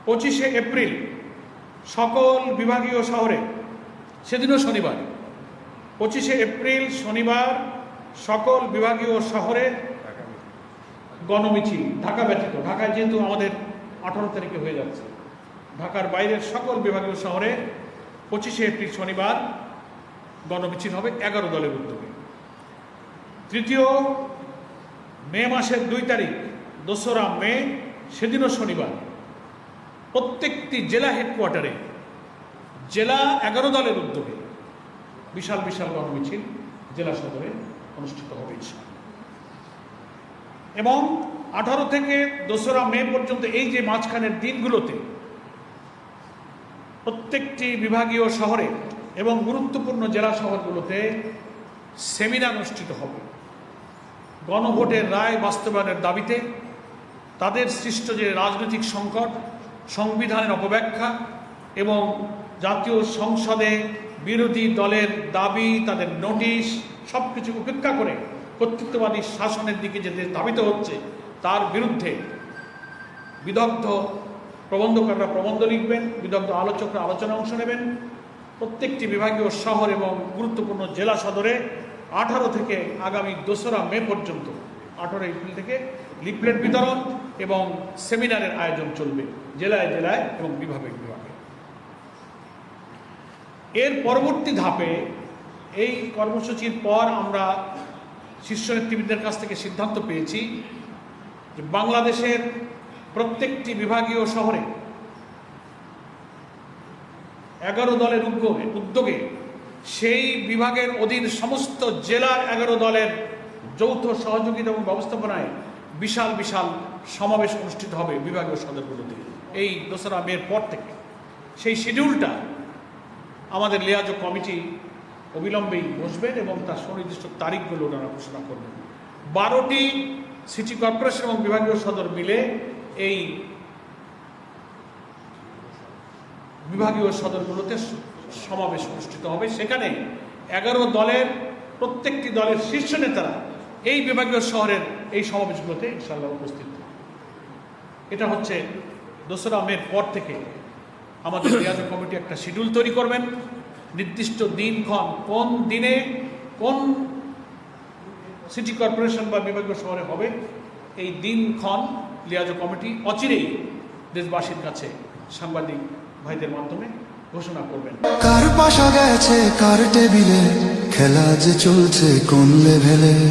25শে April সকল বিভাগীয় শহরে, সেদিনও শনিবার, 25শে এপ্রিল শনিবার সকল বিভাগীয় শহরে গণমিছিল, ঢাকা ব্যতীত, ঢাকায় যেহেতু আমাদের 18 তারিখে হয়ে যাচ্ছে, ঢাকার বাইরের সকল বিভাগীয় শহরে 25শে এপ্রিল শনিবার গণমিছিল হবে 11 দলের উদ্যোগে। তৃতীয় মে মাসের 2 তারিখ 2রা মে, সেদিনও শনিবার, প্রত্যেকটি জেলা হেডকোয়ার্টারে জেলা 11 দলের উদ্যোগে বিশাল বিশাল গণমিছিল জেলা সদরে অনুষ্ঠিত হবে ইনশাআল্লাহ। এবং 18 থেকে 2রা মে পর্যন্ত এই যে মাঝখানের দিনগুলোতে প্রত্যেকটি বিভাগীয় শহরে এবং গুরুত্বপূর্ণ জেলা শহরগুলোতে সেমিনার অনুষ্ঠিত হবে গণভোটের রায় বাস্তবায়নের দাবিতে, তাদের সৃষ্ট যে রাজনৈতিক সংকট, সংবিধানের অপব্যাখ্যা এবং জাতীয় সংসদে বিরোধী দলের দাবি, তাদের নোটিশ সব কিছু উপেক্ষা করে কর্তৃত্ববাদী শাসনের দিকে যে দেশ ধাবিত হচ্ছে তার বিরুদ্ধে বিদগ্ধ প্রবন্ধকাররা প্রবন্ধ লিখবেন, বিদগ্ধ আলোচকরা আলোচনায় অংশ নেবেন। প্রত্যেকটি বিভাগীয় শহর এবং গুরুত্বপূর্ণ জেলা সদরে 18 থেকে আগামী 2রা মে পর্যন্ত, 18 এপ্রিল থেকে লিফলেট বিতরণ এবং সেমিনারের আয়োজন চলবে জেলায় জেলায় এবং বিভাগে বিভাগে। এর পরবর্তী ধাপে এই কর্মসূচির পর আমরা শীর্ষ নেতৃবৃন্দের কাছ থেকে সিদ্ধান্ত পেয়েছি যে বাংলাদেশের প্রত্যেকটি বিভাগীয় শহরে 11 দলের উদ্যোগে সেই বিভাগের অধীন সমস্ত জেলার 11 দলের যৌথ সহযোগিতা এবং ব্যবস্থাপনায় বিশাল বিশাল সমাবেশ অনুষ্ঠিত হবে বিভাগীয় সদরগুলোতে এই 2রা মের পর থেকে। সেই শিডিউলটা আমাদের লিয়াজো কমিটি অবিলম্বেই বসবেন এবং তার সুনির্দিষ্ট তারিখগুলো ওনারা ঘোষণা করবেন। 12টি সিটি কর্পোরেশন এবং বিভাগীয় সদর মিলে এই বিভাগীয় সদরগুলোতে সমাবেশ অনুষ্ঠিত হবে। সেখানে 11 দলের প্রত্যেকটি দলের শীর্ষ নেতারা এই বিভাগীয় শহরের এই সমাবেশগুলোতে ইনশাআল্লাহ উপস্থিত হবে। এটা হচ্ছে 2রা মের পর থেকে আমাদের লিয়াজো কমিটি একটা শিডিউল তৈরি করবেন, নির্দিষ্ট দিনক্ষণ কোন দিনে কোন সিটি কর্পোরেশন বা বিভাগীয় শহরে হবে এই দিনক্ষণ লিয়াজো কমিটি অচিরেই দেশবাসীর কাছে সাংবাদিক ভাইদের মাধ্যমে ঘোষণা করবেন। কার পাশা গেছে কার টেবিলে, খেলা যে চলছে কোন লেভেলে।